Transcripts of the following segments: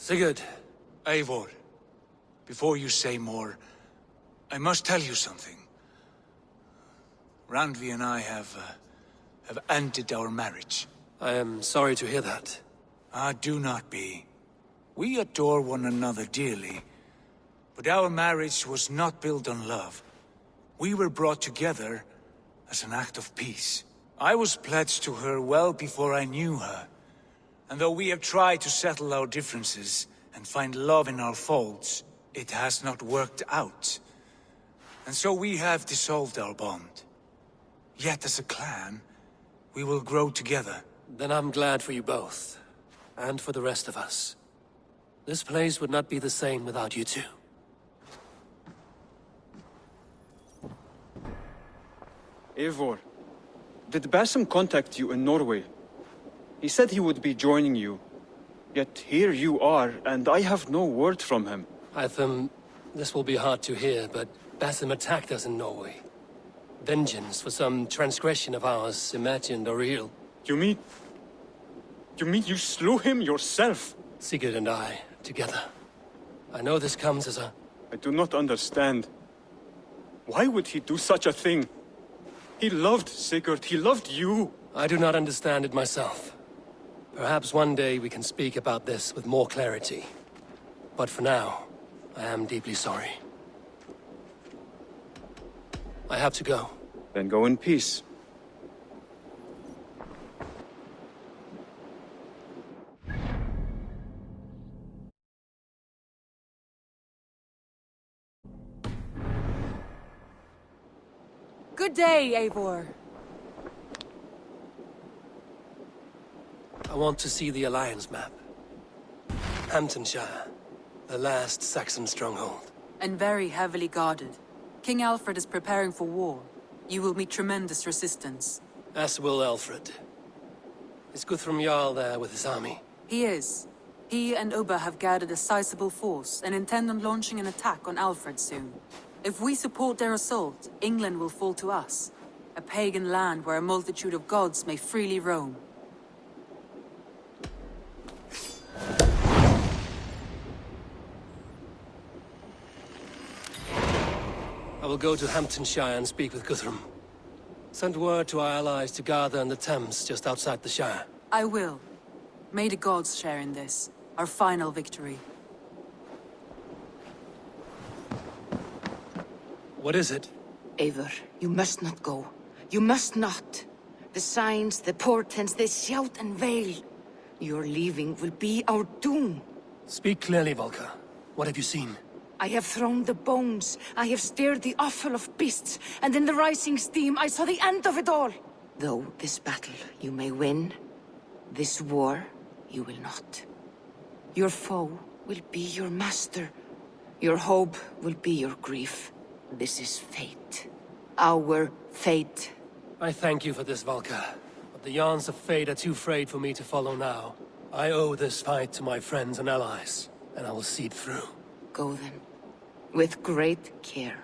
Sigurd. Eivor, before you say more, I must tell you something. Randvi and I have ended our marriage. I am sorry to hear that. Ah, do not be. We adore one another dearly, but our marriage was not built on love. We were brought together as an act of peace. I was pledged to her well before I knew her, and though we have tried to settle our differences and find love in our faults, it has not worked out. And so we have dissolved our bond. Yet as a clan, we will grow together. Then I'm glad for you both, and for the rest of us. This place would not be the same without you two. Eivor, did Basim contact you in Norway? He said he would be joining you. Yet here you are, and I have no word from him. Hytham, this will be hard to hear, but Basim attacked us in Norway. Vengeance for some transgression of ours, imagined or real. You mean you slew him yourself? Sigurd and I, together. I know this comes as a... I do not understand. Why would he do such a thing? He loved Sigurd, he loved you. I do not understand it myself. Perhaps one day we can speak about this with more clarity. But for now, I am deeply sorry. I have to go. Then go in peace. Good day, Eivor. I want to see the Alliance map. Hamptonshire, the last Saxon stronghold. And very heavily guarded. King Alfred is preparing for war. You will meet tremendous resistance. As will Alfred. Is Guthrum Jarl there with his army? He is. He and Ubba have gathered a sizable force and intend on launching an attack on Alfred soon. If we support their assault, England will fall to us. A pagan land where a multitude of gods may freely roam. I will go to Hamptonshire and speak with Guthrum. Send word to our allies to gather in the Thames just outside the Shire. I will. May the gods share in this, our final victory. What is it? Eivor, you must not go. You must not. The signs, the portents, they shout and wail. Your leaving will be our doom. Speak clearly, Volker. What have you seen? I have thrown the bones. I have stirred the offal of beasts. And in the rising steam, I saw the end of it all. Though this battle you may win, this war you will not. Your foe will be your master. Your hope will be your grief. This is fate. Our fate. I thank you for this, Volker. But the yarns of fate are too frayed for me to follow now. I owe this fight to my friends and allies, and I will see it through. Go then, with great care.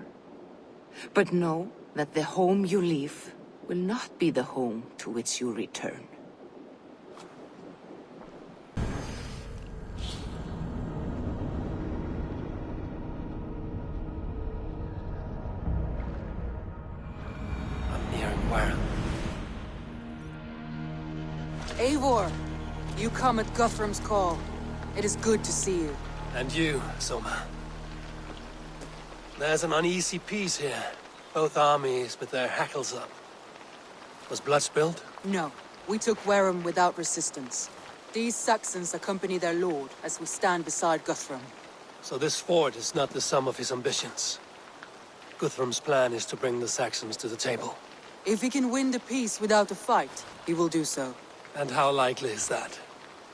But know that the home you leave will not be the home to which you return. I'm nearing where? Eivor, you come at Guthrum's call. It is good to see you. And you, Soma. There's an uneasy peace here. Both armies with their hackles up. Was blood spilled? No, we took Wareham without resistance. These Saxons accompany their lord as we stand beside Guthrum. So this fort is not the sum of his ambitions. Guthrum's plan is to bring the Saxons to the table. If he can win the peace without a fight, he will do so. And how likely is that?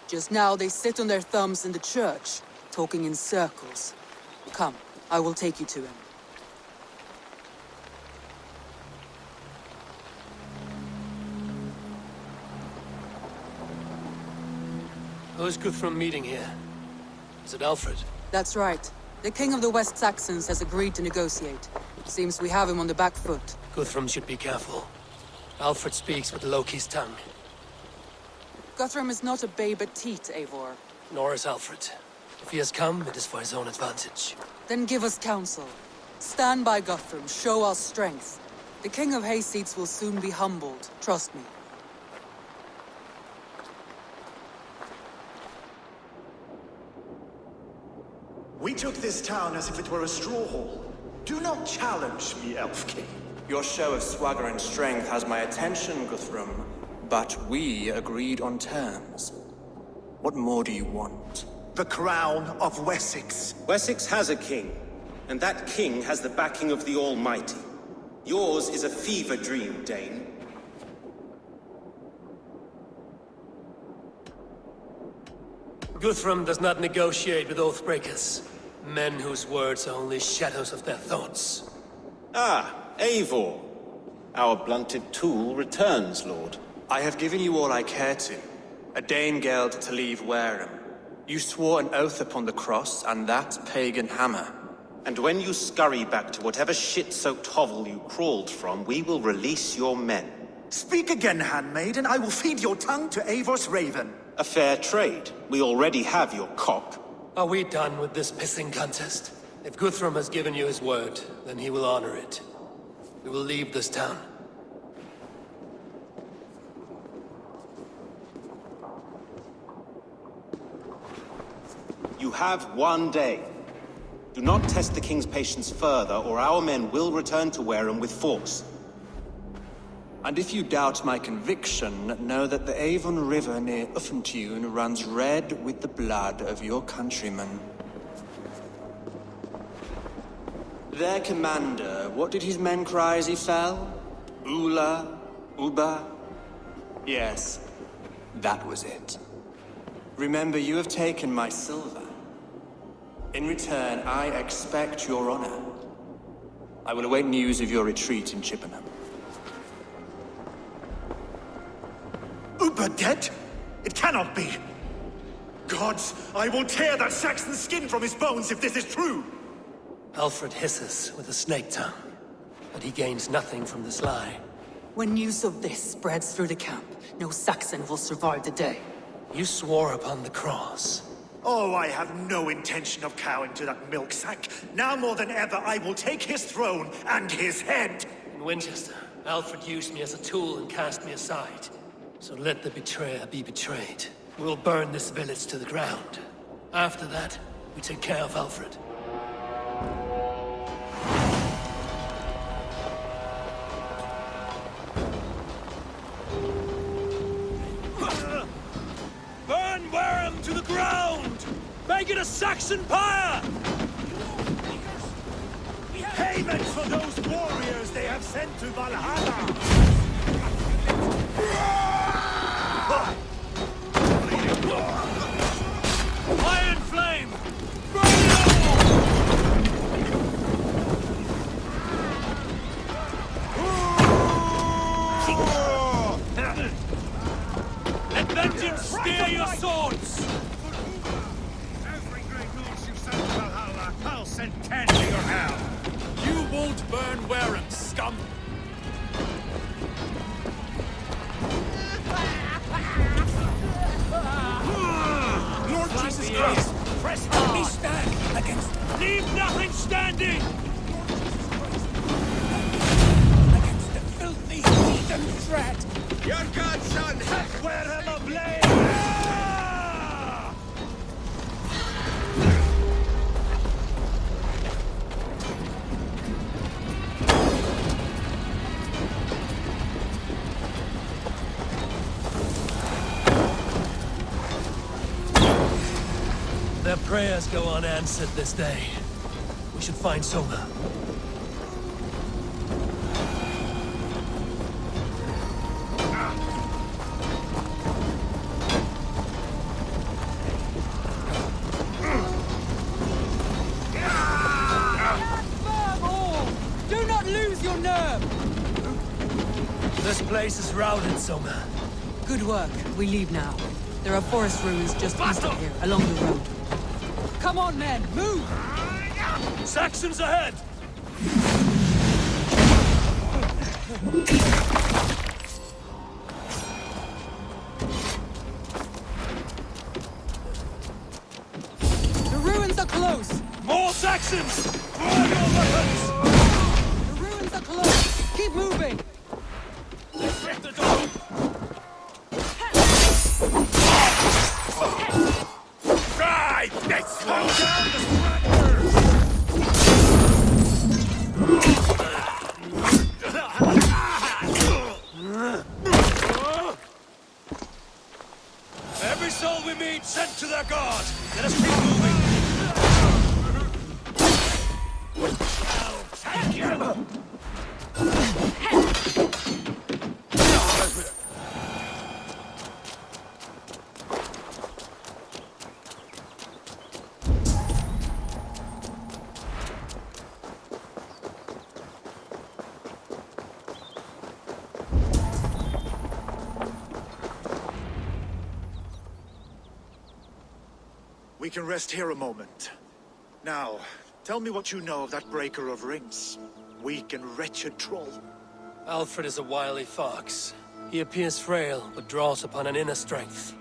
Just now they sit on their thumbs in the church, talking in circles. Come, I will take you to him. Who is Guthrum meeting here? Is it Alfred? That's right. The king of the West Saxons has agreed to negotiate. Seems we have him on the back foot. Guthrum should be careful. Alfred speaks with Loki's tongue. Guthrum is not a babe at teat, Eivor. Nor is Alfred. If he has come, it is for his own advantage. Then give us counsel. Stand by Guthrum, show our strength. The King of Hayseeds will soon be humbled, trust me. We took this town as if it were a straw hall. Do not challenge me, Elf King. Your show of swagger and strength has my attention, Guthrum. But we agreed on terms. What more do you want? The crown of Wessex. Wessex has a king, and that king has the backing of the Almighty. Yours is a fever dream, Dane. Guthrum does not negotiate with oathbreakers. Men whose words are only shadows of their thoughts. Ah, Eivor. Our blunted tool returns, Lord. I have given you all I care to. A Danegeld to leave Wareham. You swore an oath upon the cross, and that pagan hammer. And when you scurry back to whatever shit-soaked hovel you crawled from, we will release your men. Speak again, handmaid, and I will feed your tongue to Eivor's raven. A fair trade. We already have your cock. Are we done with this pissing contest? If Guthrum has given you his word, then he will honor it. We will leave this town. You have 1 day. Do not test the king's patience further, or our men will return to Wareham with force. And if you doubt my conviction, know that the Avon River near Uffentune runs red with the blood of your countrymen. Their commander, what did his men cry as he fell? Ula? Uba? Yes, that was it. Remember, you have taken my silver. In return, I expect your honor. I will await news of your retreat in Chippenham. Uber dead? It cannot be. Gods, I will tear that Saxon's skin from his bones if this is true. Alfred hisses with a snake tongue, but he gains nothing from this lie. When news of this spreads through the camp, no Saxon will survive the day. You swore upon the cross. Oh, I have no intention of cowing to that milk sack. Now more than ever, I will take his throne and his head. In Winchester, Alfred used me as a tool and cast me aside. So let the betrayer be betrayed. We'll burn this village to the ground. After that, we take care of Alfred. Burn Wareham to the ground! Make it a Saxon pyre! Payment for those warriors they have sent to Valhalla! Iron flame! Burn it all! Let vengeance steer your swords! Every great north you send to Valhalla, I'll send 10 to your hell! You won't burn Wareham, scum! Lord Jesus Christ! Press hard! Be stand against... Leave nothing standing! Against the filthy heathen threat! Your godson! Set Wareham ablaze! Their prayers go unanswered this day. We should find Soma. Do not lose your nerve! This place is routed, Soma. Good work. We leave now. There are forest ruins just east of here, along the road. Come on, men! Move! Saxons ahead! Saxons! Draw your weapons! The ruins are close! Keep moving! Hit the door! Try this! Slow down the stragglers! Every soul we meet sent to their god! Let us keep moving! I'll take you! We can rest here a moment. Now, tell me what you know of that breaker of rings. Weak and wretched troll. Alfred is a wily fox. He appears frail, but draws upon an inner strength.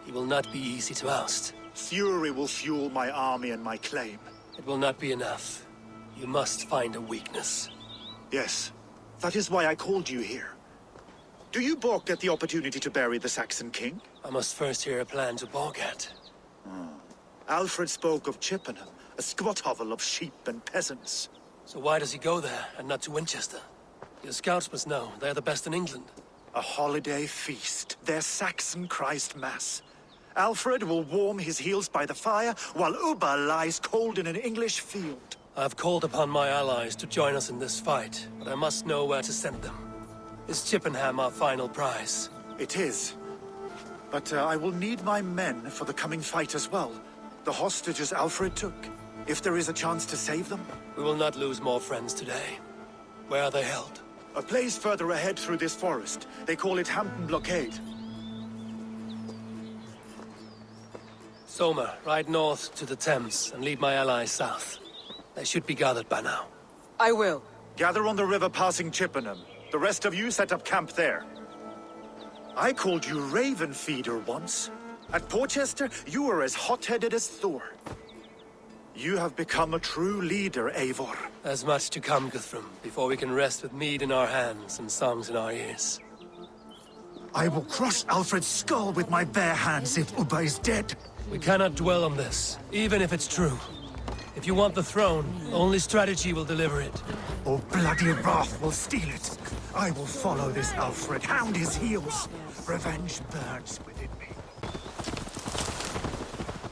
He will not be easy to oust. Fury will fuel my army and my claim. It will not be enough. You must find a weakness. Yes, that is why I called you here. Do you balk at the opportunity to bury the Saxon king? I must first hear a plan to balk at. Alfred spoke of Chippenham, a squat hovel of sheep and peasants. So why does he go there, and not to Winchester? Your scouts must know, they're the best in England. A holiday feast, their Saxon Christ Mass. Alfred will warm his heels by the fire, while Ubba lies cold in an English field. I've called upon my allies to join us in this fight, but I must know where to send them. Is Chippenham our final prize? It is. But I will need my men for the coming fight as well. The hostages Alfred took. If there is a chance to save them. We will not lose more friends today. Where are they held? A place further ahead through this forest. They call it Hampton Blockade. Soma, ride north to the Thames and lead my allies south. They should be gathered by now. I will. Gather on the river passing Chippenham. The rest of you set up camp there. I called you Raven Feeder once. At Porchester, you were as hot-headed as Thor. You have become a true leader, Eivor. There's much to come, Guthrum, before we can rest with mead in our hands and songs in our ears. I will crush Alfred's skull with my bare hands if Ubba is dead. We cannot dwell on this, even if it's true. If you want the throne, only strategy will deliver it. Or bloody wrath will steal it. I will follow this Alfred, hound his heels. Revenge burns within me.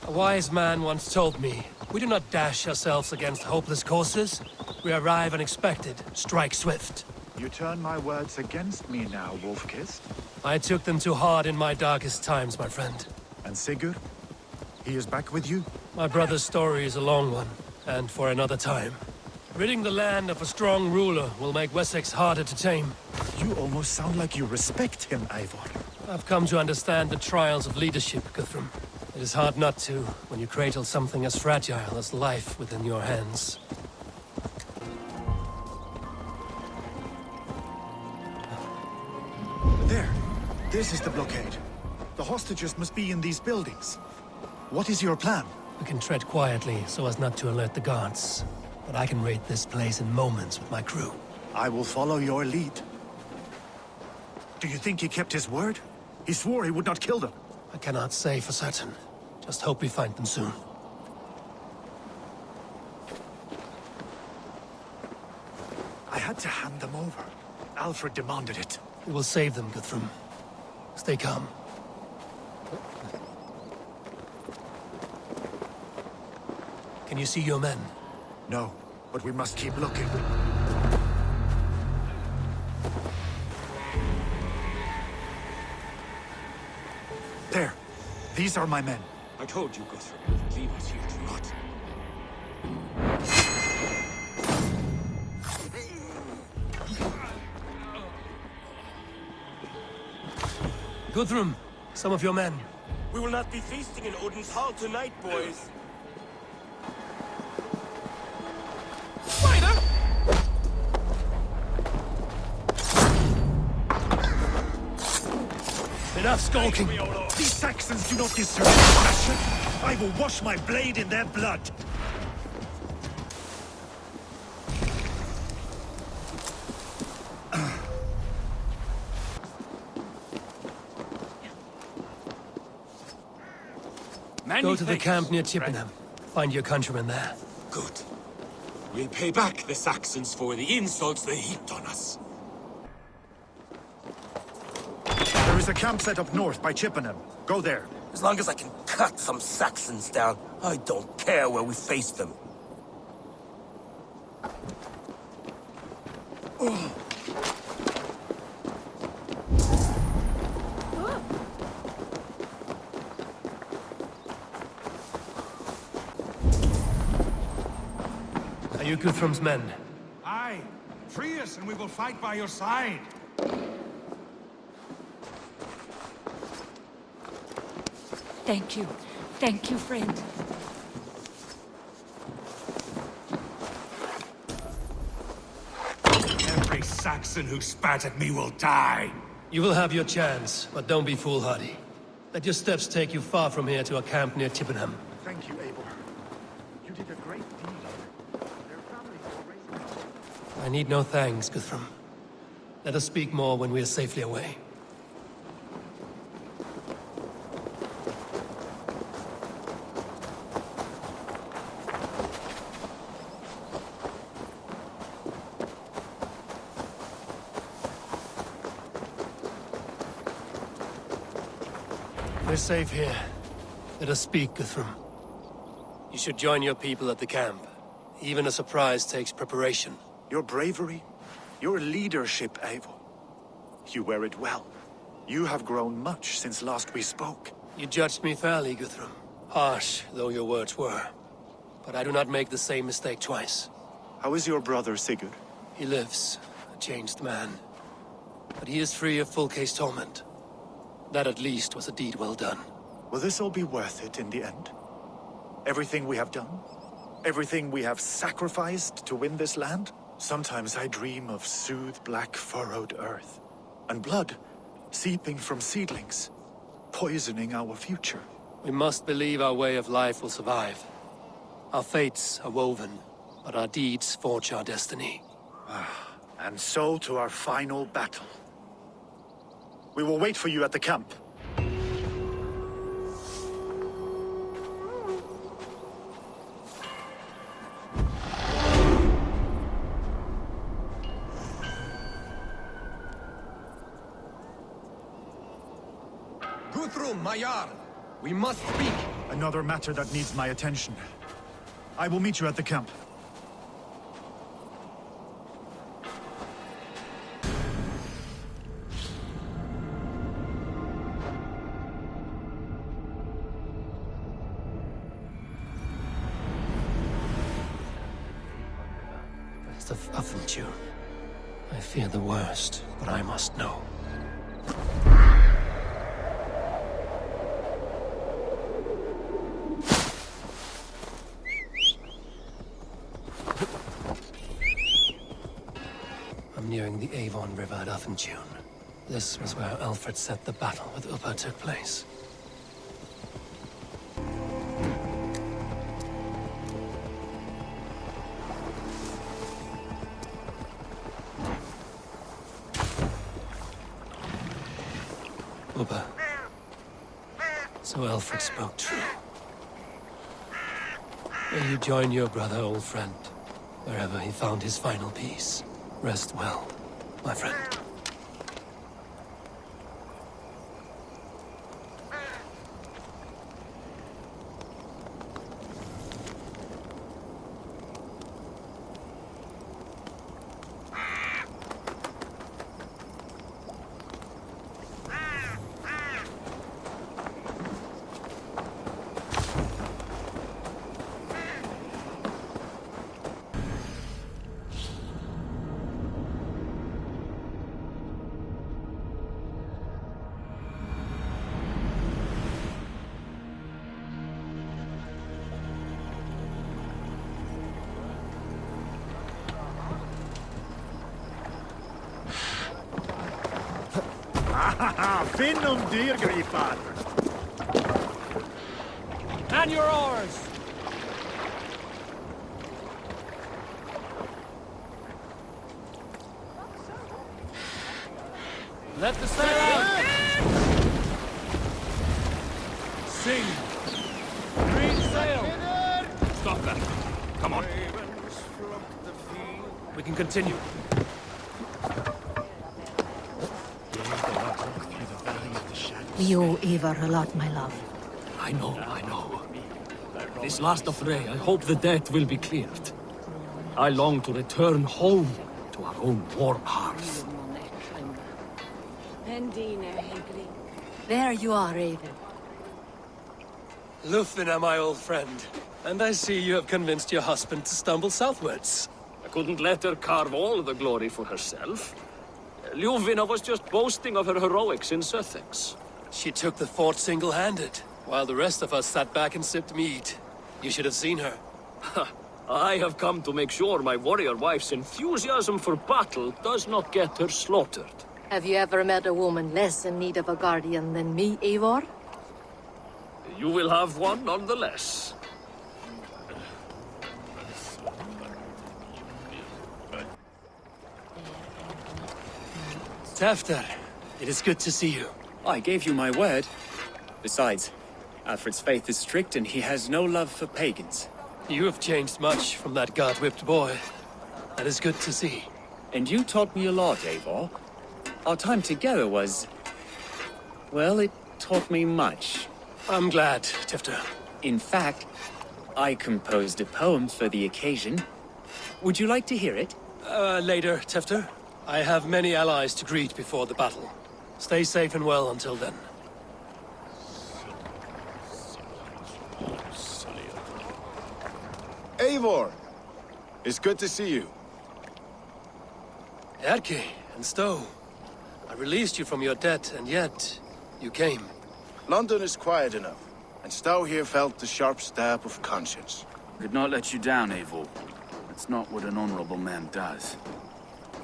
A wise man once told me, we do not dash ourselves against hopeless courses. We arrive unexpected, strike swift. You turn my words against me now, Wolf-Kissed. I took them too hard in my darkest times, my friend. And Sigurd? He is back with you? My brother's story is a long one, and for another time. Ridding the land of a strong ruler will make Wessex harder to tame. You almost sound like you respect him, Eivor. I've come to understand the trials of leadership, Guthrum. It is hard not to, when you cradle something as fragile as life within your hands. There. This is the blockade. The hostages must be in these buildings. What is your plan? We can tread quietly so as not to alert the guards. But I can raid this place in moments with my crew. I will follow your lead. Do you think he kept his word? He swore he would not kill them. I cannot say for certain. Just hope we find them soon. I had to hand them over. Alfred demanded it. We will save them, Guthrum. Stay calm. Can you see your men? No, but we must keep looking. There. These are my men. I told you, Guthrum, leave us here to rot. Guthrum, some of your men. We will not be feasting in Odin's hall tonight, boys. Spider! Enough skulking. These Saxons do not deserve passion. I will wash my blade in their blood. Go to the camp near Chippenham. Find your countrymen there. Good. We'll pay back the Saxons for the insults they heaped on us. There is a camp set up north by Chippenham. Go there. As long as I can cut some Saxons down, I don't care where we face them. Are you Guthrum's men? Aye. Free us and we will fight by your side. Thank you. Thank you, friend. Every Saxon who spat at me will die. You will have your chance, but don't be foolhardy. Let your steps take you far from here to a camp near Chippenham. Thank you, Eivor. You did a great deed. Their families were raised. I need no thanks, Guthrum. Let us speak more when we are safely away. We're safe here. Let us speak, Guthrum. You should join your people at the camp. Even a surprise takes preparation. Your bravery, your leadership, Eivor. You wear it well. You have grown much since last we spoke. You judged me fairly, Guthrum. Harsh though your words were. But I do not make the same mistake twice. How is your brother, Sigurd? He lives, a changed man. But he is free of full case torment. That at least was a deed well done. Will this all be worth it in the end? Everything we have done? Everything we have sacrificed to win this land? Sometimes I dream of soothed black furrowed earth. And blood seeping from seedlings, poisoning our future. We must believe our way of life will survive. Our fates are woven, but our deeds forge our destiny. And so to our final battle. We will wait for you at the camp. Guthrum, my Jarl, we must speak. Another matter that needs my attention. I will meet you at the camp. Of Uffentune. I fear the worst, but I must know. I'm nearing the Avon River at Uffentune. This was where Alfred said the battle with Ubba took place. Ubba. So Alfred spoke true. May you join your brother, old friend, wherever he found his final peace. Rest well, my friend. Finnum dyrgripar! And your oars! Let the sail out! Sing! battle. Come on. We can continue. We owe Eivor a lot, my love. I know. This last affray, I hope the debt will be cleared. I long to return home to our own warm hearth. There you are, Raven. Lufina, my old friend. And I see you have convinced your husband to stumble southwards. I couldn't let her carve all the glory for herself. Ljuvina was just boasting of her heroics in Sussex. She took the fort single-handed, while the rest of us sat back and sipped mead. You should have seen her. I have come to make sure my warrior wife's enthusiasm for battle does not get her slaughtered. Have you ever met a woman less in need of a guardian than me, Eivor? You will have one nonetheless. Tefter, it is good to see you. I gave you my word. Besides, Alfred's faith is strict and he has no love for pagans. You have changed much from that god-whipped boy. That is good to see. And you taught me a lot, Eivor. Our time together was... well, it taught me much. I'm glad, Tefter. In fact, I composed a poem for the occasion. Would you like to hear it? Later, Tefter. I have many allies to greet before the battle. Stay safe and well until then. Eivor! It's good to see you. Erke and Stowe. I released you from your debt, and yet... you came. London is quiet enough, and Stowe here felt the sharp stab of conscience. Could not let you down, Eivor. That's not what an honorable man does.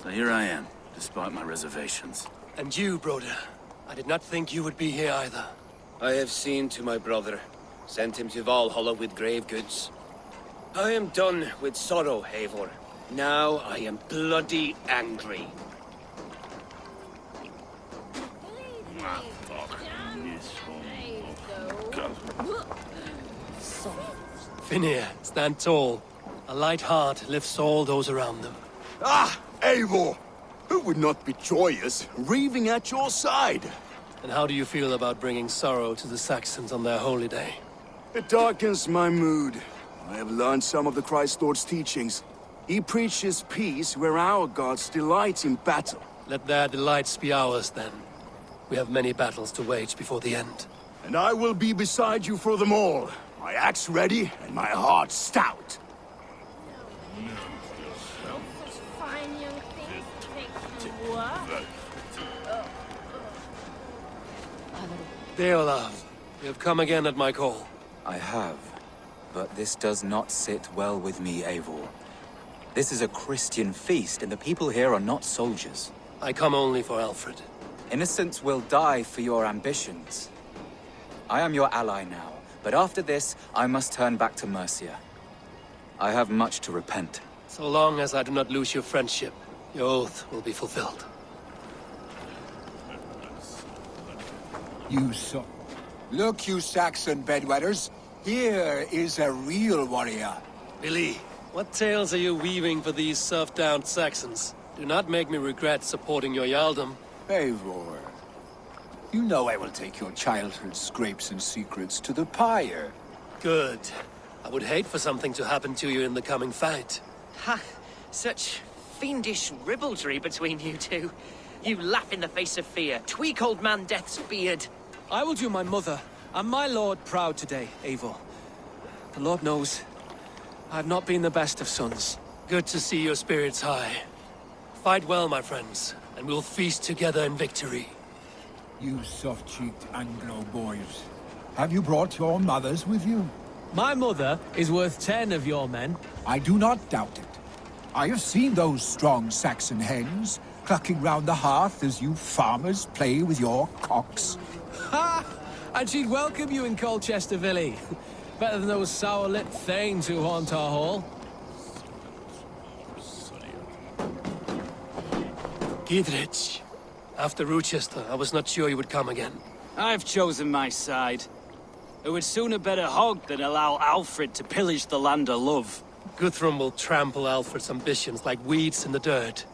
So here I am, despite my reservations. And you, Broder. I did not think you would be here either. I have seen to my brother, sent him to Valhalla with grave goods. I am done with sorrow, Eivor. Now I am bloody angry. Finir, stand tall. A light heart lifts all those around them. Ah, Eivor! Who would not be joyous, raving at your side? And how do you feel about bringing sorrow to the Saxons on their holy day? It darkens my mood. I have learned some of the Christ Lord's teachings. He preaches peace where our gods delight in battle. Let their delights be ours, then. We have many battles to wage before the end. And I will be beside you for them all. My axe ready, and my heart stout. Deolav, you have come again at my call. I have, but this does not sit well with me, Eivor. This is a Christian feast, and the people here are not soldiers. I come only for Alfred. Innocents will die for your ambitions. I am your ally now, but after this, I must turn back to Mercia. I have much to repent. So long as I do not lose your friendship, your oath will be fulfilled. Look, you Saxon bedwetters. Here is a real warrior. Billy, what tales are you weaving for these serf-downed Saxons? Do not make me regret supporting your Jarldom. Eivor, you know I will take your childhood scrapes and secrets to the pyre. Good. I would hate for something to happen to you in the coming fight. Ha! Such fiendish ribaldry between you two. You laugh in the face of fear, tweak old man Death's beard. I will do my mother and my lord proud today, Eivor. The Lord knows, I have not been the best of sons. Good to see your spirits high. Fight well, my friends, and we'll feast together in victory. You soft-cheeked Anglo boys. Have you brought your mothers with you? My mother is worth 10 of your men. I do not doubt it. I have seen those strong Saxon hens clucking round the hearth as you farmers play with your cocks. Ha! And she'd welcome you in Colchester, Villy. Better than those sour-lipped thanes who haunt our hall. Gidrich. After Rochester, I was not sure you would come again. I've chosen my side. who would sooner bet a hog than allow Alfred to pillage the land of love. Guthrum will trample Alfred's ambitions like weeds in the dirt.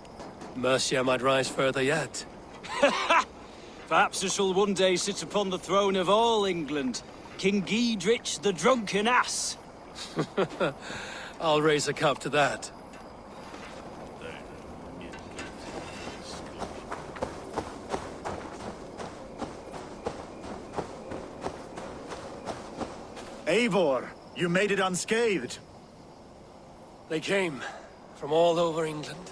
Mercia might rise further yet. Perhaps he shall one day sit upon the throne of all England. King Giedrich the drunken ass. I'll raise a cup to that. Eivor, you made it unscathed. They came from all over England.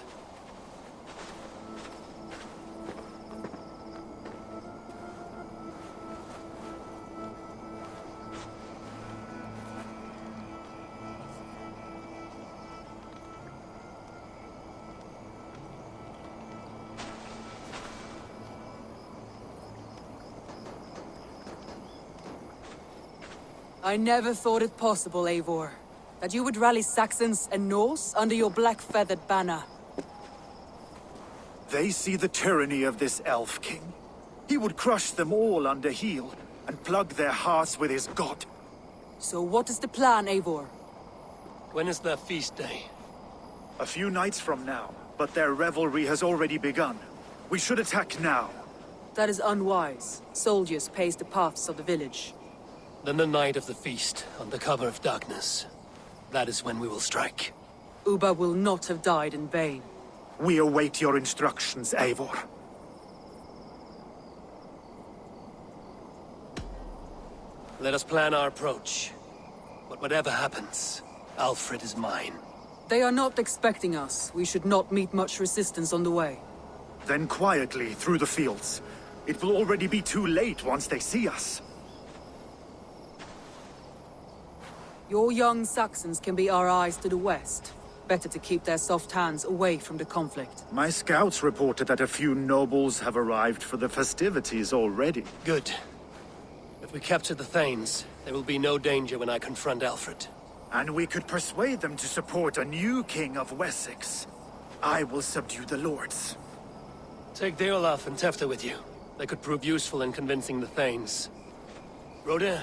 I never thought it possible, Eivor, that you would rally Saxons and Norse under your black-feathered banner. They see the tyranny of this elf king. He would crush them all under heel and plug their hearts with his god. So what is the plan, Eivor? When is their feast day? A few nights from now, but their revelry has already begun. We should attack now. That is unwise. Soldiers pace the paths of the village. Then the night of the feast, under cover of darkness. That is when we will strike. Ubba will not have died in vain. We await your instructions, Eivor. Let us plan our approach. But whatever happens, Alfred is mine. They are not expecting us. We should not meet much resistance on the way. Then quietly through the fields. It will already be too late once they see us. Your young Saxons can be our eyes to the west. Better to keep their soft hands away from the conflict. My scouts reported that a few nobles have arrived for the festivities already. Good. If we capture the Thanes, there will be no danger when I confront Alfred. And we could persuade them to support a new king of Wessex. I will subdue the lords. Take Deolaf and Tefta with you. They could prove useful in convincing the Thanes. Rodin,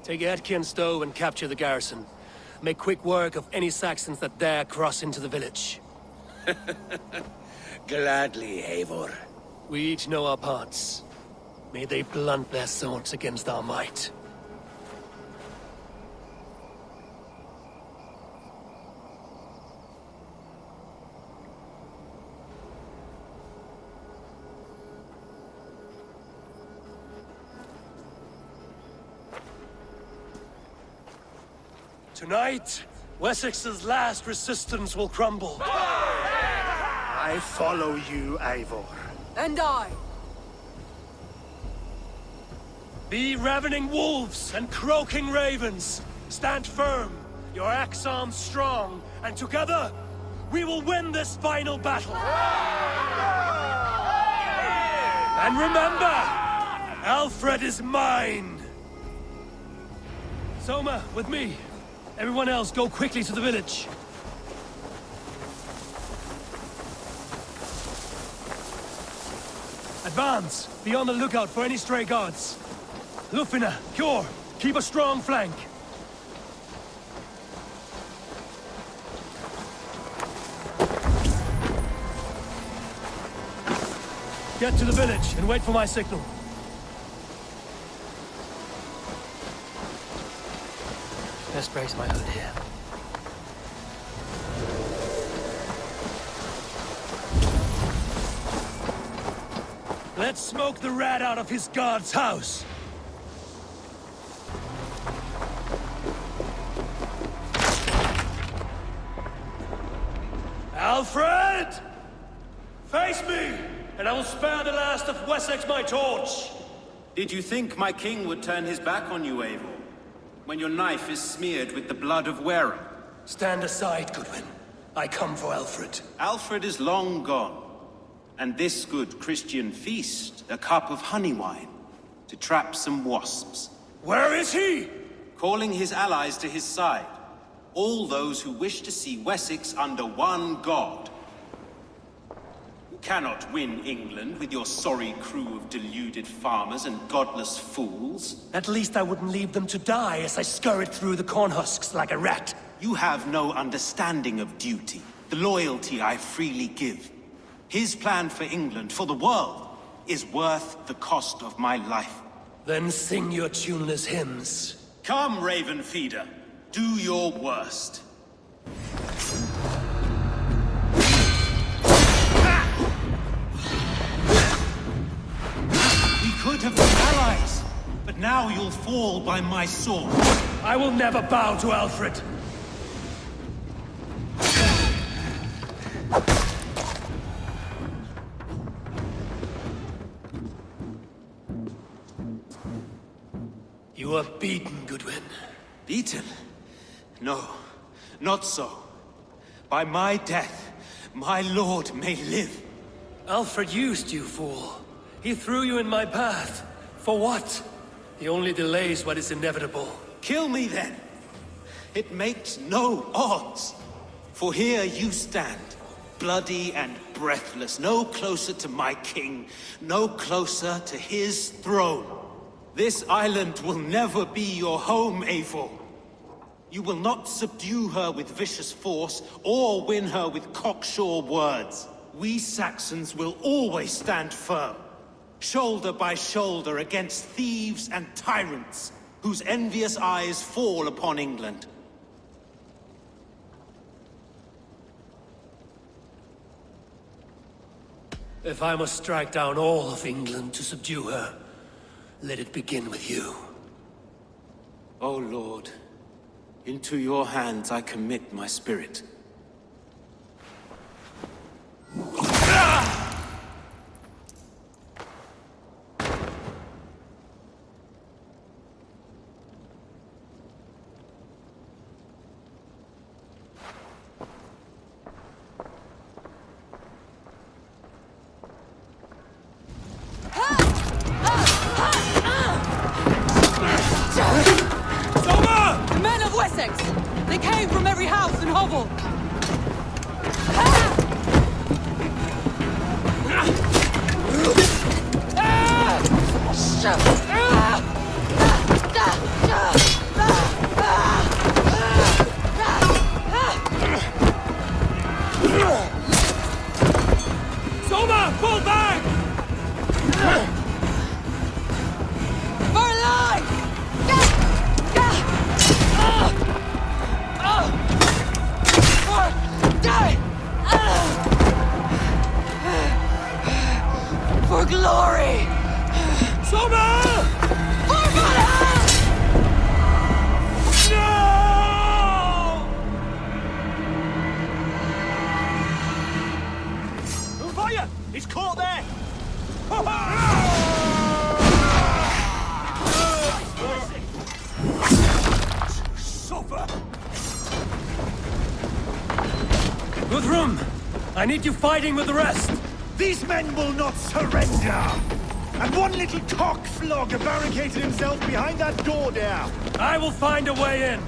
take Edki and Stowe and capture the garrison. Make quick work of any Saxons that dare cross into the village. Gladly, Eivor. We each know our parts. May they blunt their swords against our might. Tonight, Wessex's last resistance will crumble. I follow you, Eivor. And I. Be ravening wolves and croaking ravens. Stand firm, your axe arms strong, and together, we will win this final battle. And remember, Alfred is mine. Soma, with me. Everyone else, go quickly to the village. Advance! Be on the lookout for any stray guards. Lufina, Kjor, keep a strong flank. Get to the village and wait for my signal. Best brace my hood here. Let's smoke the rat out of his guard's house. Alfred! Face me, and I will spare the last of Wessex my torch. Did you think my king would turn his back on you, Eivor? When your knife is smeared with the blood of Wareham? Stand aside, Goodwin. I come for Alfred. Alfred is long gone. And this good Christian feast, a cup of honey wine, to trap some wasps. Where is he? Calling his allies to his side. All those who wish to see Wessex under one god. cannot win England with your sorry crew of deluded farmers and godless fools. At least I wouldn't leave them to die as I scurried through the corn husks like a rat. You have no understanding of duty, the loyalty I freely give. His plan for England, for the world, is worth the cost of my life. Then sing your tuneless hymns. Come, Raven Feeder. Do your worst. We could have been allies, but now you'll fall by my sword. I will never bow to Alfred. You are beaten, Goodwin. Beaten? No, not so. By my death, my lord may live. Alfred used you, fool. He threw you in my path. For what? He only delays what is inevitable. Kill me then. It makes no odds. For here you stand, bloody and breathless, no closer to my king, no closer to his throne. This island will never be your home, Eivor. You will not subdue her with vicious force, or win her with cocksure words. We Saxons will always stand firm, shoulder by shoulder against thieves and tyrants, whose envious eyes fall upon England. If I must strike down all of England to subdue her, let it begin with you. O Lord, into your hands I commit my spirit. The men of Wessex! They came from every house and hovel! Soma, pull back! For life! For glory! Soma! For Valhalla! No! Fire! He's caught there! Sofa! Guthrum! I need you fighting with the rest! These men will not surrender! And one little cock flogger barricaded himself behind that door there! I will find a way in!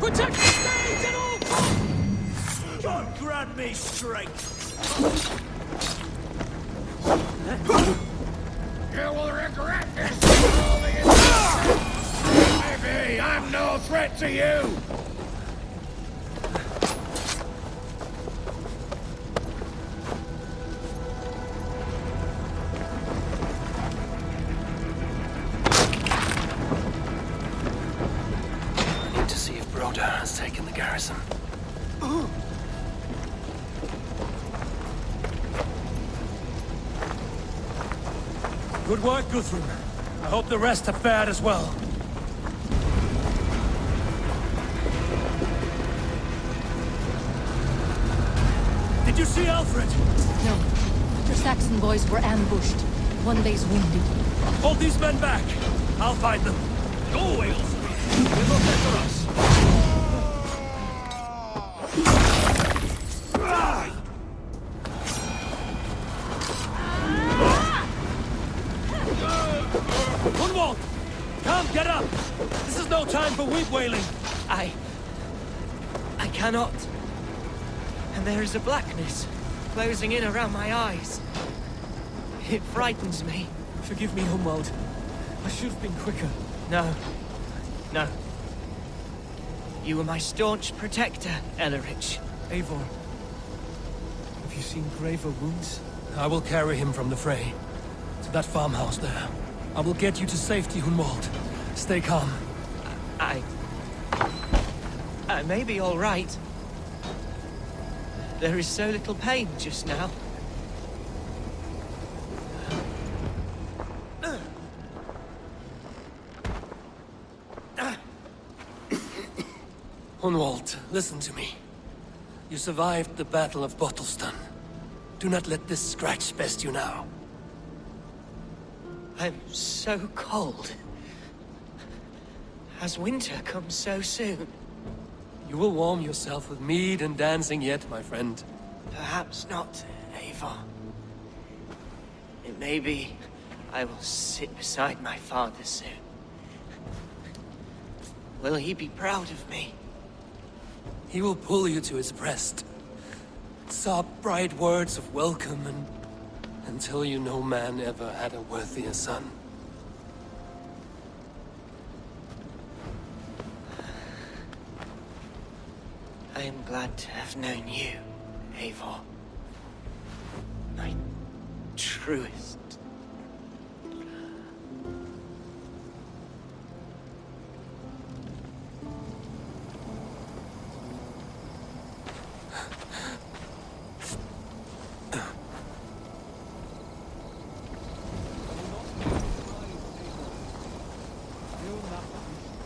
Protect the stage at all costs! God grant me strength! You will regret this! Maybe I'm no threat to you! I need to see if Broda has taken the garrison. Good work, Guthrum. I hope the rest have fared as well. Did you see Alfred? No. Your Saxon boys were ambushed. One lays wounded. Hold these men back. I'll find them. Go, Wales. They look after us. time for weep wailing! I cannot. And there is a blackness closing in around my eyes. It frightens me. Forgive me, Humwald. I should have been quicker. No. No. You were my staunch protector, Ellerich. Eivor, have you seen graver wounds? I will carry him from the fray. To that farmhouse there. I will get you to safety, Hunwald. Stay calm. I may be all right. There is so little pain just now. Hunwald, listen to me. You survived the Battle of Bottleston. Do not let this scratch best you now. I'm so cold. Has winter come so soon? You will warm yourself with mead and dancing yet, my friend. Perhaps not, Eivor. It may be I will sit beside my father soon. Will he be proud of me? He will pull you to his breast. Sob bright words of welcome and until you no man ever had a worthier son. I am glad to have known you, Eivor. My truest.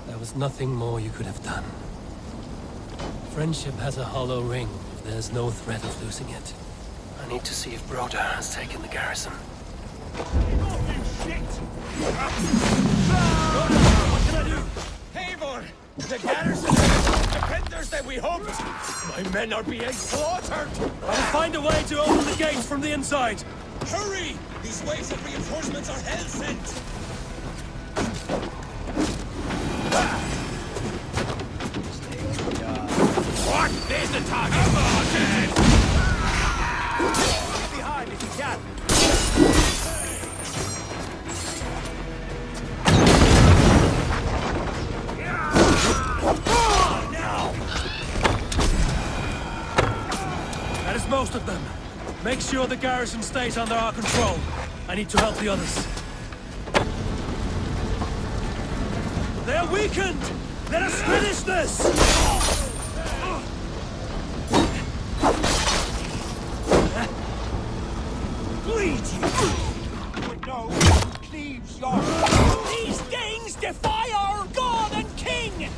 There was nothing more you could have done. Friendship has a hollow ring if there's no threat of losing it. I need to see if Broder has taken the garrison. What can I do? Eivor! The garrison is the defenders that we hoped! My men are being slaughtered! I will find a way to open the gates from the inside! Hurry! These waves of reinforcements are hell-sent! What? There's the target! Come on, then! Get behind if you can! That is most of them. Make sure the garrison stays under our control. I need to help the others. They're weakened! Let us finish this! Bleed you! No, cleaves your... These Danes defy our god and king!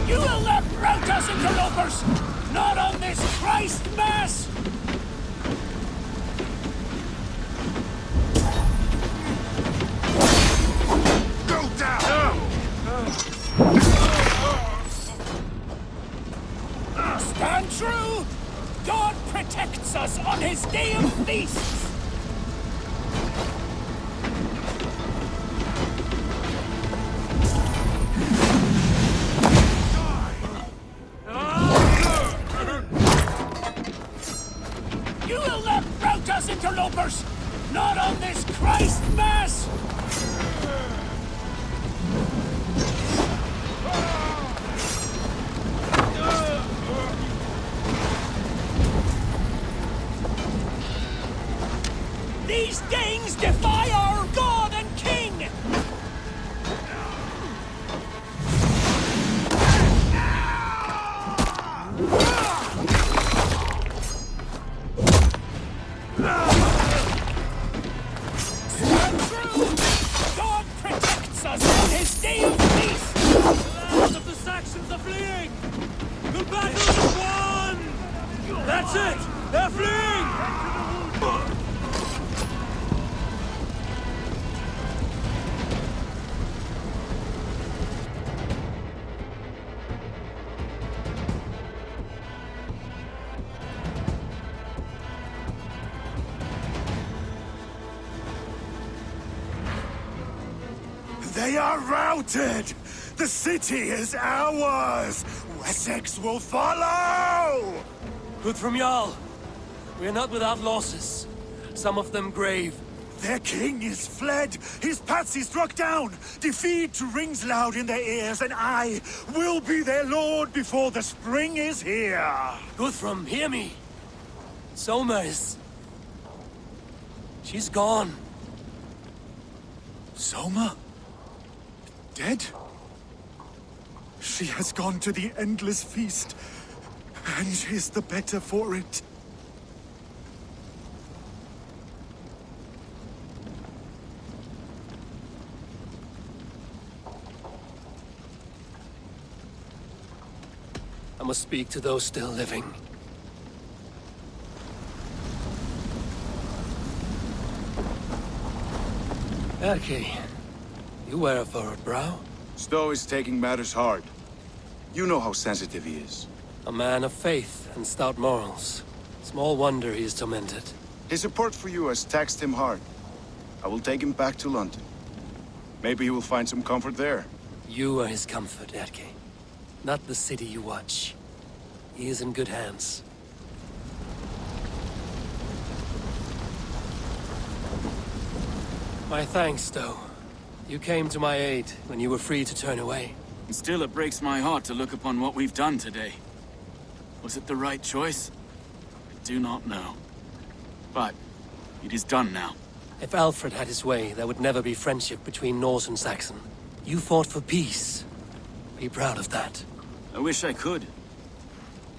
You will not rout us, interlopers! Not on this Christ Mass! Go down! Stand true! God protects us on his day of feasts! You will not rout us, interlopers! Not on this Christ Mass! These Danes defy our god and king! Stand true! God protects us on his day of peace! The last of the Saxons are fleeing! The battle is won! That's it! They're fleeing! They are routed! The city is ours! Wessex will follow! Guthrum Jarl, we are not without losses. Some of them grave. Their king is fled! His patsy struck down! Defeat rings loud in their ears, and I will be their lord before the spring is here! Guthrum, hear me! Soma is... she's gone. Soma? Dead? She has gone to the endless feast, and is the better for it. I must speak to those still living. Erke, you wear a furrowed brow. Stowe is taking matters hard. You know how sensitive he is. A man of faith and stout morals. Small wonder he is tormented. His support for you has taxed him hard. I will take him back to London. Maybe he will find some comfort there. You are his comfort, Erke. Not the city you watch. He is in good hands. My thanks, Stowe. You came to my aid when you were free to turn away. And still it breaks my heart to look upon what we've done today. Was it the right choice? I do not know. But it is done now. If Alfred had his way, there would never be friendship between Norse and Saxon. You fought for peace. Be proud of that. I wish I could.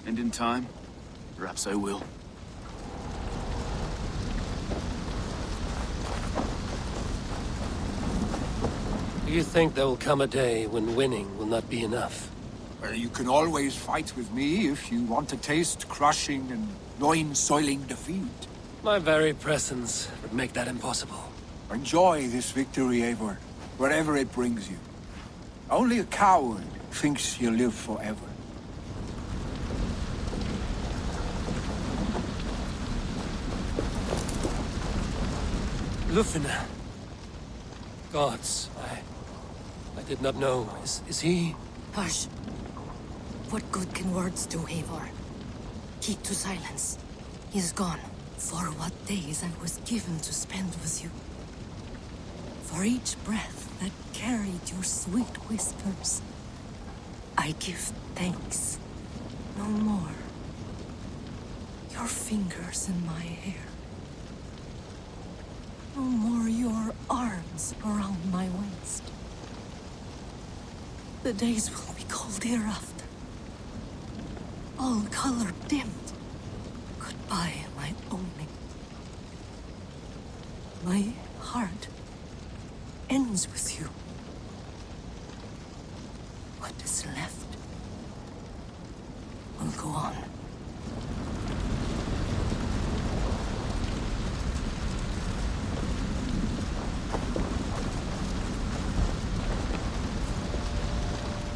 And in time, perhaps I will. Do you think there will come a day when winning will not be enough? Well, you can always fight with me if you want to taste crushing and loin-soiling defeat. My very presence would make that impossible. Enjoy this victory, Eivor, wherever it brings you. Only a coward thinks he'll live forever. Lufina. Gods, I did not know. Is he? Hush. What good can words do, Eivor? Keep to silence. He is gone. For what days I was given to spend with you. For each breath that carried your sweet whispers, I give thanks. No more. Your fingers in my hair. No more your arms around my waist. The days will be cold hereafter. All color dimmed. Goodbye, my only. My heart ends with you. What is left will go on.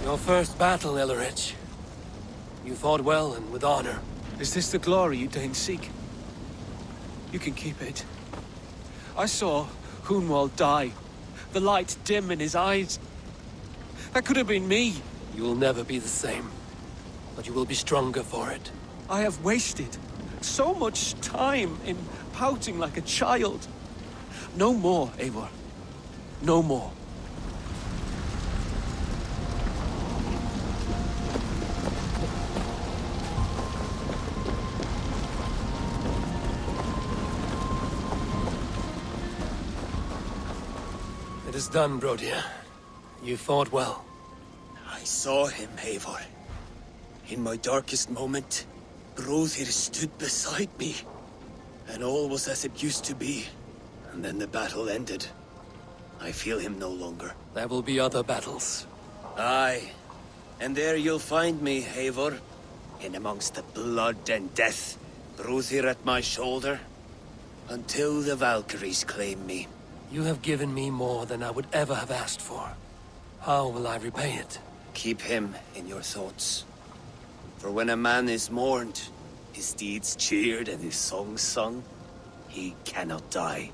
Your first battle, Ellerich. You fought well and with honor. Is this the glory you deign seek? You can keep it. I saw Hunwald die. The light dim in his eyes. That could have been me. You will never be the same. But you will be stronger for it. I have wasted so much time in pouting like a child. No more, Eivor. No more. It is done, Brodir. You fought well. I saw him, Eivor. In my darkest moment, Brodir stood beside me. And all was as it used to be. And then the battle ended. I feel him no longer. There will be other battles. Aye. And there you'll find me, Eivor. In amongst the blood and death. Brodir at my shoulder. Until the Valkyries claim me. You have given me more than I would ever have asked for. How will I repay it? Keep him in your thoughts. For when a man is mourned, his deeds cheered and his songs sung, he cannot die.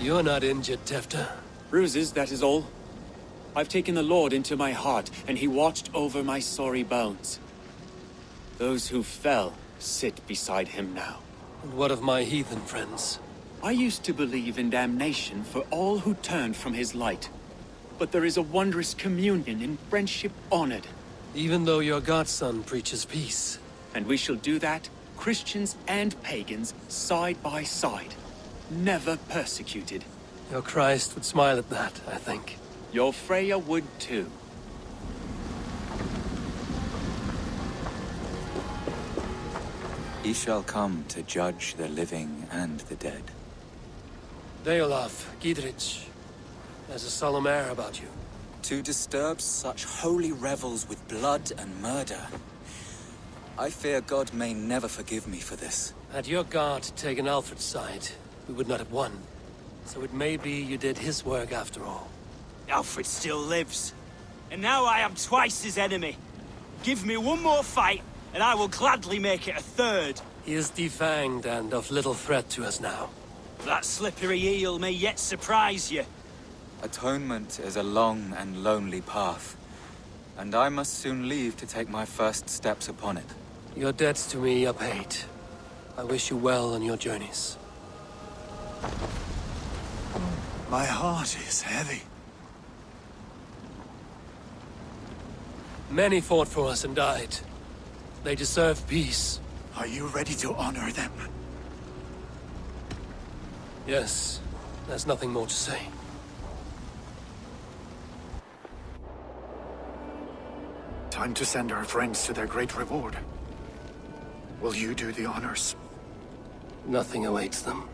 You're not injured, Tefta. Bruises, that is all. I've taken the Lord into my heart, and he watched over my sorry bones. Those who fell sit beside him now. And what of my heathen friends? I used to believe in damnation for all who turned from his light. But there is a wondrous communion in friendship honored. Even though your godson preaches peace. And we shall do that, Christians and pagans, side by side. Never persecuted. Your Christ would smile at that, I think. Your Freya would too. He shall come to judge the living and the dead. Deolaf, Gidrich, there's a solemn air about you. To disturb such holy revels with blood and murder. I fear God may never forgive me for this. Had your God taken Alfred's side, we would not have won. So it may be you did his work after all. Alfred still lives. And now I am twice his enemy. Give me one more fight, and I will gladly make it a third. He is defanged and of little threat to us now. That slippery eel may yet surprise you. Atonement is a long and lonely path, and I must soon leave to take my first steps upon it. Your debts to me are paid. I wish you well on your journeys. My heart is heavy. Many fought for us and died. They deserve peace. Are you ready to honor them? Yes, there's nothing more to say. Time to send our friends to their great reward. Will you do the honors? Nothing awaits them.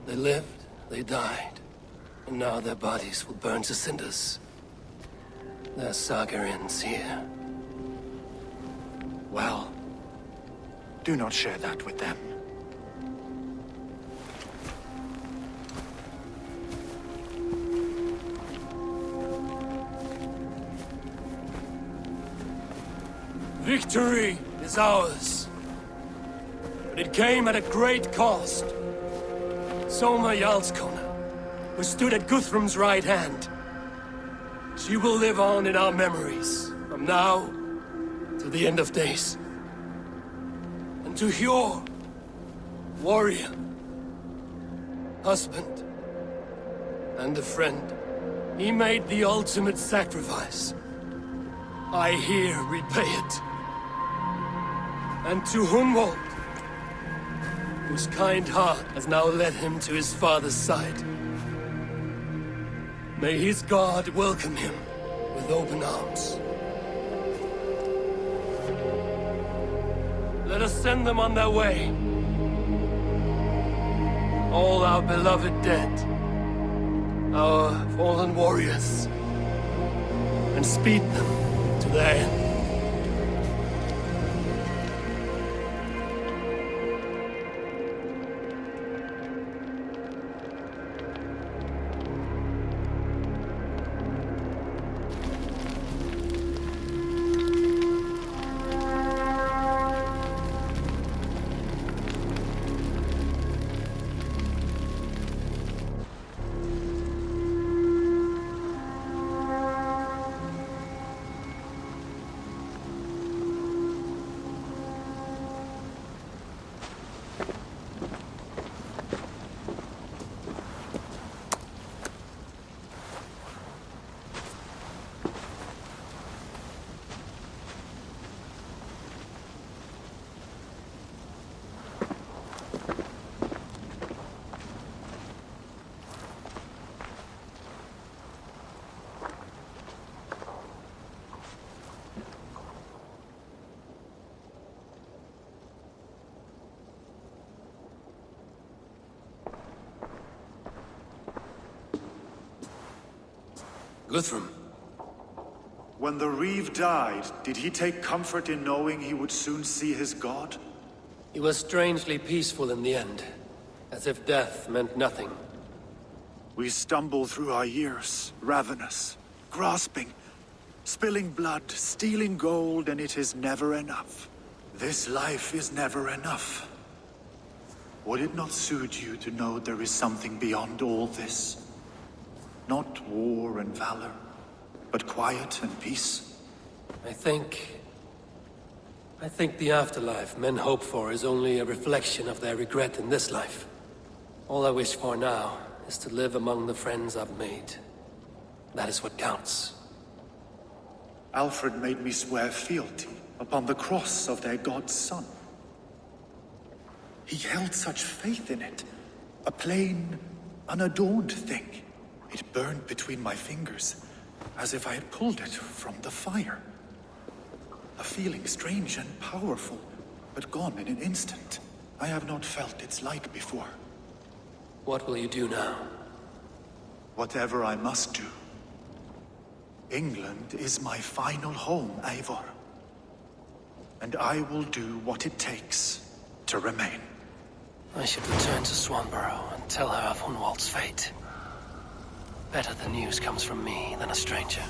They lived, they died, and now their bodies will burn to cinders. Their saga ends here. Well, do not share that with them. Victory is ours. But it came at a great cost. Soma Jarlskona, who stood at Guthrum's right hand. She will live on in our memories, from now to the end of days. And to Hjor, warrior, husband, and a friend, he made the ultimate sacrifice. I here repay it. And to Hunwald, whose kind heart has now led him to his father's side. May his God welcome him with open arms. Let us send them on their way. All our beloved dead, our fallen warriors, and speed them to their end. Guthrum. When the Reeve died, did he take comfort in knowing he would soon see his god? He was strangely peaceful in the end, as if death meant nothing. We stumble through our years, ravenous, grasping, spilling blood, stealing gold, and it is never enough. This life is never enough. Would it not suit you to know there is something beyond all this? Not war and valor, but quiet and peace. I think the afterlife men hope for is only a reflection of their regret in this life. All I wish for now is to live among the friends I've made. That is what counts. Alfred made me swear fealty upon the cross of their god's son. He held such faith in it. A plain, unadorned thing. It burned between my fingers, as if I had pulled it from the fire. A feeling strange and powerful, but gone in an instant. I have not felt its like before. What will you do now? Whatever I must do. England is my final home, Eivor. And I will do what it takes to remain. I should return to Swanborough and tell her of Hunwald's fate. Better the news comes from me than a stranger.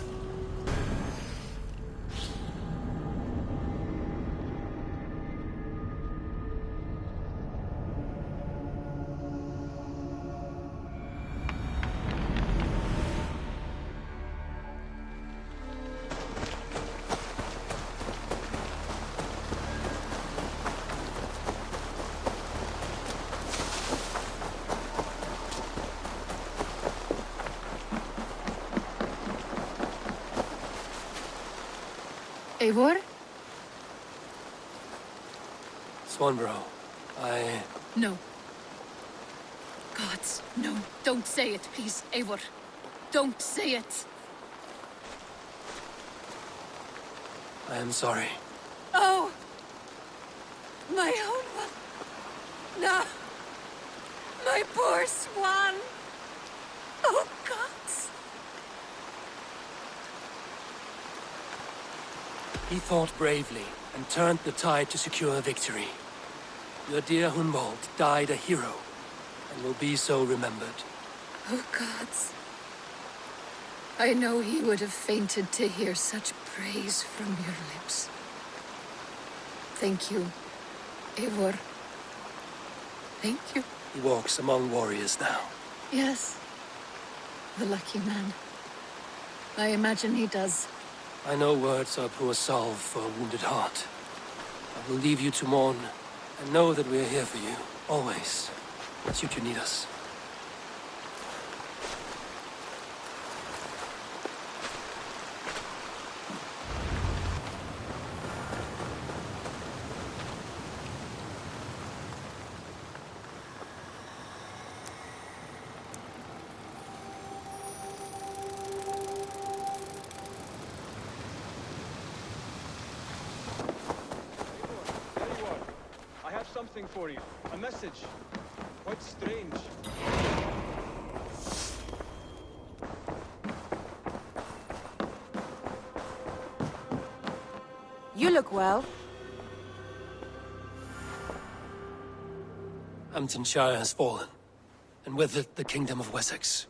Eivor? Swanborough, No. Gods, no. Don't say it, please, Eivor. Don't say it. I am sorry. Oh! My own one. No. My poor swan. Oh, gods. He fought bravely and turned the tide to secure victory. Your dear Hunwald died a hero and will be so remembered. Oh, gods. I know he would have fainted to hear such praise from your lips. Thank you, Eivor. Thank you. He walks among warriors now. Yes. The lucky man. I imagine he does. I know words are poor salve for a wounded heart. I will leave you to mourn, and know that we are here for you, always, should you need us. Something for you. A message. Quite strange. You look well. Hamptonshire has fallen, and with it the Kingdom of Wessex.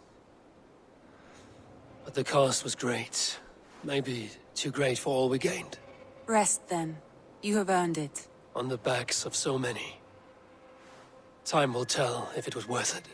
But the cost was great. Maybe too great for all we gained. Rest then. You have earned it. On the backs of so many. Time will tell if it was worth it.